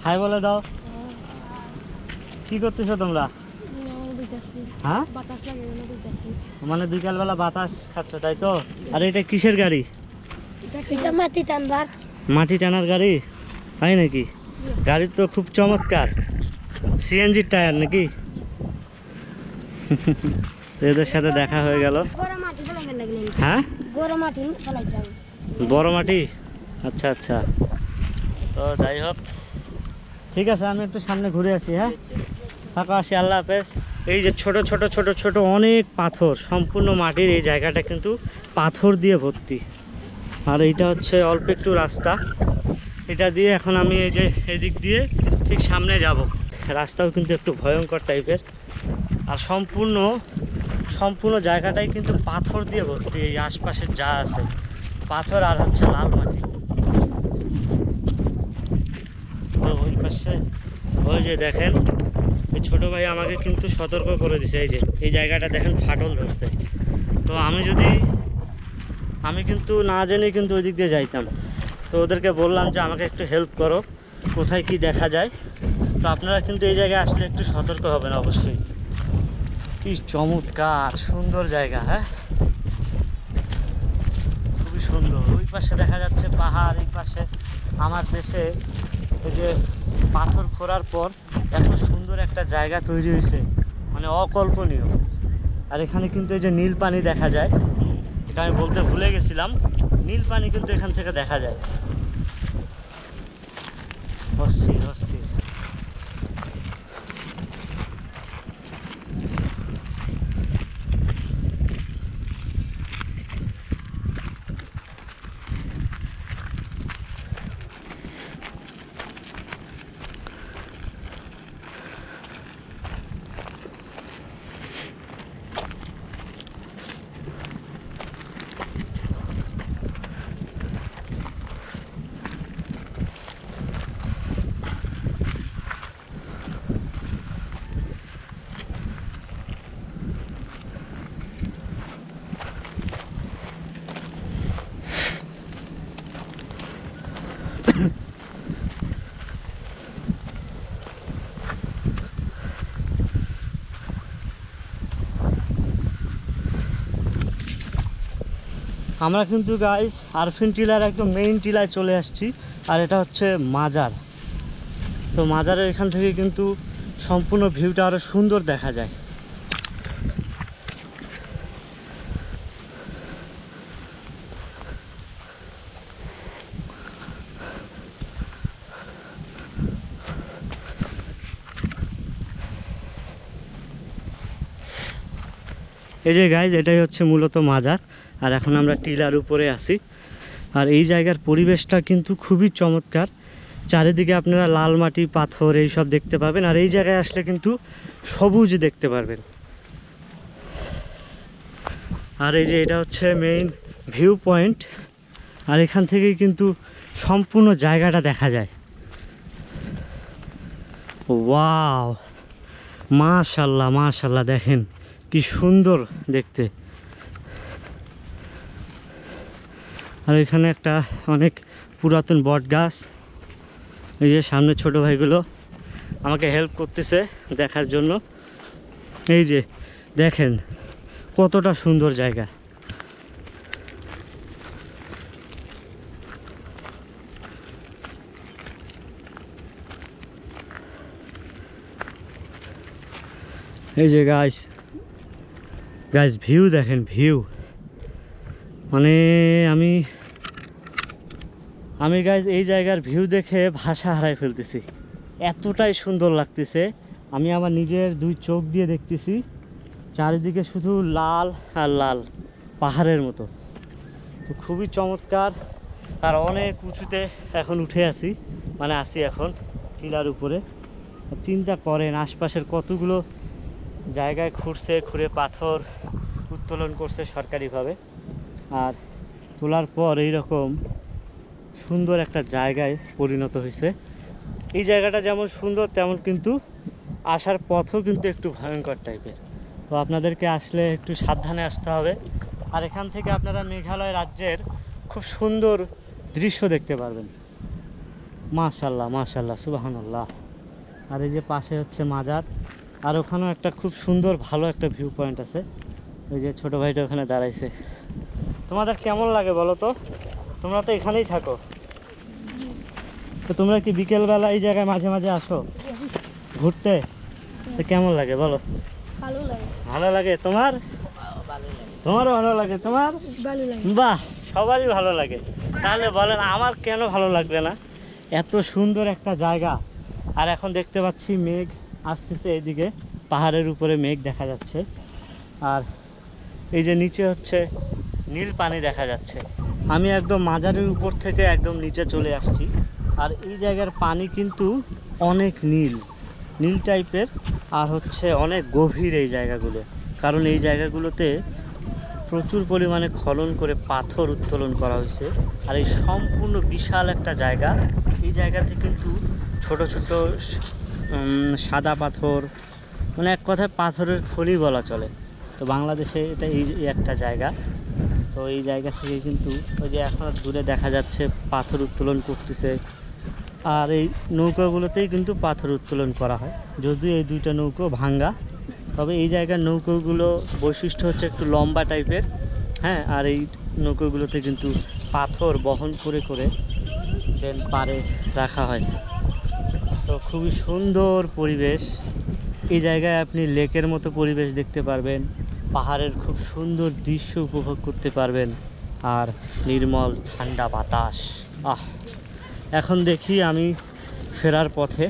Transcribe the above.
High বলে দাও। কি করতেছো তোমরা? হ্যাঁ, মানে বিকালবেলা বাতাস খাচ্ছ তাই তো? আর এটা কিসের গাড়ি? মাটি টানার গাড়ি হয় নাকি? গাড়ি তো খুব চমৎকার, সিএনজির টায়ার নাকি? এদের সাথে দেখা হয়ে গেল। হ্যাঁ, বড় মাটি। আচ্ছা আচ্ছা, তো যাই হোক, ঠিক আছে, আমি একটু সামনে ঘুরে আসি। হ্যাঁ, ফাঁকা আসি, আল্লাহ হাফেজ। এই যে ছোট ছোট ছোট ছোট অনেক পাথর, সম্পূর্ণ মাটির এই জায়গাটা কিন্তু পাথর দিয়ে ভর্তি। আর এইটা হচ্ছে অল্প একটু রাস্তা, এটা দিয়ে এখন আমি এই যে এদিক দিয়ে ঠিক সামনে যাব। রাস্তাও কিন্তু একটু ভয়ঙ্কর টাইপের, আর সম্পূর্ণ জায়গাটাই কিন্তু পাথর দিয়ে ভর্তি। এই আশপাশে যা আছে পাথর আর হচ্ছে লাল মাটি। তো ওই পাশে ওই যে দেখেন, এই ছোটো ভাই আমাকে কিন্তু সতর্ক করে দিছে, এই যে এই জায়গাটা দেখেন ফাটল ধরছে। তো আমি কিন্তু না জেনে কিন্তু ওই দিক দিয়ে যাইতাম। তো ওদেরকে বললাম যে আমাকে একটু হেল্প করো, কোথায় কি দেখা যায়। তো আপনারা কিন্তু এই জায়গায় আসলে একটু সতর্ক হবেন অবশ্যই। কি চমৎকার সুন্দর জায়গা, হ্যাঁ, খুবই সুন্দর। ওই পাশে দেখা যাচ্ছে পাহাড়, এই পাশে আমার দেশে এই যে পাথর খোঁড়ার পর এত সুন্দর একটা জায়গা তৈরি হয়েছে, মানে অকল্পনীয়। আর এখানে কিন্তু এই যে নীল পানি দেখা যায়, এটা আমি বলতে ভুলে গেছিলাম, নীল পানি কিন্তু এখান থেকে দেখা যায়। অস্থির অস্থির। আমরা কিন্তু গাইস আরফিন টিলার একদম মেইন টিলায় চলে আসছি, আর এটা হচ্ছে মাজার। তো মাজারের এখান থেকে কিন্তু সম্পূর্ণ ভিউটা আরো সুন্দর দেখা যায়। এই যে গাইজ, এটাই হচ্ছে মূলত মাজার, আর এখন আমরা টিলার উপরে আছি। আর এই জায়গার পরিবেশটা কিন্তু খুবই চমৎকার, চারিদিকে আপনারা লাল মাটি পাথর এইসব দেখতে পাবেন, আর এই জায়গায় আসলে কিন্তু সবুজ দেখতে পারবেন। আর এই যে এটা হচ্ছে মেইন ভিউ পয়েন্ট, আর এখান থেকেই কিন্তু সম্পূর্ণ জায়গাটা দেখা যায়। ওয়াও, মাশাল্লাহ মাশাল্লাহ, দেখেন কি সুন্দর দেখতে। আর এখানে একটা অনেক পুরাতন বট গাছ। এই যে সামনে ছোট ভাইগুলো আমাকে হেল্প করতেছে দেখার জন্য। এই যে দেখেন কতটা সুন্দর জায়গা। এই যে গাইস ভিউ দেখেন, ভিউ মানে আমি গাইস এই জায়গার ভিউ দেখে ভাষা হারাই ফেলতেছি, এতটাই সুন্দর লাগতেছে। আমি আমার নিজের দুই চোখ দিয়ে দেখতেছি, চারিদিকে শুধু লাল আর লাল পাহাড়ের মতো। তো খুবই চমৎকার। আর অনেক উঁচুতে এখন উঠে আসি, মানে আসি এখন টিলার উপরে। চিন্তা করেন আশপাশের কতগুলো জায়গায় খুঁড়ে পাথর উত্তোলন করছে সরকারিভাবে, আর তোলার পর এইরকম সুন্দর একটা জায়গায় পরিণত হয়েছে। এই জায়গাটা যেমন সুন্দর, তেমন কিন্তু আসার পথও কিন্তু একটু ভয়ঙ্কর টাইপের। তো আপনাদেরকে আসলে একটু সাবধানে আসতে হবে। আর এখান থেকে আপনারা মেঘালয় রাজ্যের খুব সুন্দর দৃশ্য দেখতে পারবেন। মাশাল্লাহ মাশাল্লাহ সুবহানাল্লাহ। আর এই যে পাশে হচ্ছে মাজার, আর ওখানেও একটা খুব সুন্দর ভালো একটা ভিউ পয়েন্ট আছে। ওই যে ছোট ভাইটা ওখানে দাঁড়াইছে। তোমাদের কেমন লাগে বলো তো? তোমরা তো এখানেই থাকো, তো তোমরা কি বিকেলবেলা এই জায়গায় মাঝে মাঝে আসো ঘুরতে? তো কেমন লাগে বলো? ভালো লাগে। ভালো লাগে তোমার? তোমারও ভালো লাগে? তোমার? ভালো লাগে। বাহ, সবারই ভালো লাগে। তাহলে বলেন আমার কেন ভালো লাগবে না? এত সুন্দর একটা জায়গা। আর এখন দেখতে পাচ্ছি মেঘ আসতেছে এইদিকে, পাহাড়ের উপরে মেঘ দেখা যাচ্ছে। আর এই যে নিচে হচ্ছে নীল পানি দেখা যাচ্ছে। আমি একদম মাজারের উপর থেকে একদম নিচে চলে আসছি। আর এই জায়গার পানি কিন্তু অনেক নীল নীল টাইপের, আর হচ্ছে অনেক গভীর এই জায়গাগুলো। কারণ এই জায়গাগুলোতে প্রচুর পরিমাণে খনন করে পাথর উত্তোলন করা হয়েছে। আর এই সম্পূর্ণ বিশাল একটা জায়গা, এই জায়গাতে কিন্তু ছোট ছোট সাদা পাথর, মানে এক কথায় পাথরের খনি বলা চলে। তো বাংলাদেশে এটা এই একটা জায়গা। তো এই জায়গা থেকে কিন্তু ওই যে এখন দূরে দেখা যাচ্ছে পাথর উত্তোলন করতেছে। আর এই নৌকাগুলোতেই কিন্তু পাথর উত্তোলন করা হয়, যদিও এই দুইটা নৌকো ভাঙ্গা। তবে এই জায়গার নৌকোগুলো বৈশিষ্ট্য হচ্ছে একটু লম্বা টাইপের, হ্যাঁ। আর এই নৌকোগুলোতে কিন্তু পাথর বহন করে করে দেন পাড়ে রাখা হয়। তো খুবই সুন্দর পরিবেশ। এই জায়গায় আপনি লেকের মতো পরিবেশ দেখতে পারবেন, পাহাড়ের খুব সুন্দর দৃশ্য উপভোগ করতে পারবেন, আর নির্মল ঠান্ডা বাতাস। এখন দেখি আমি ফেরার পথে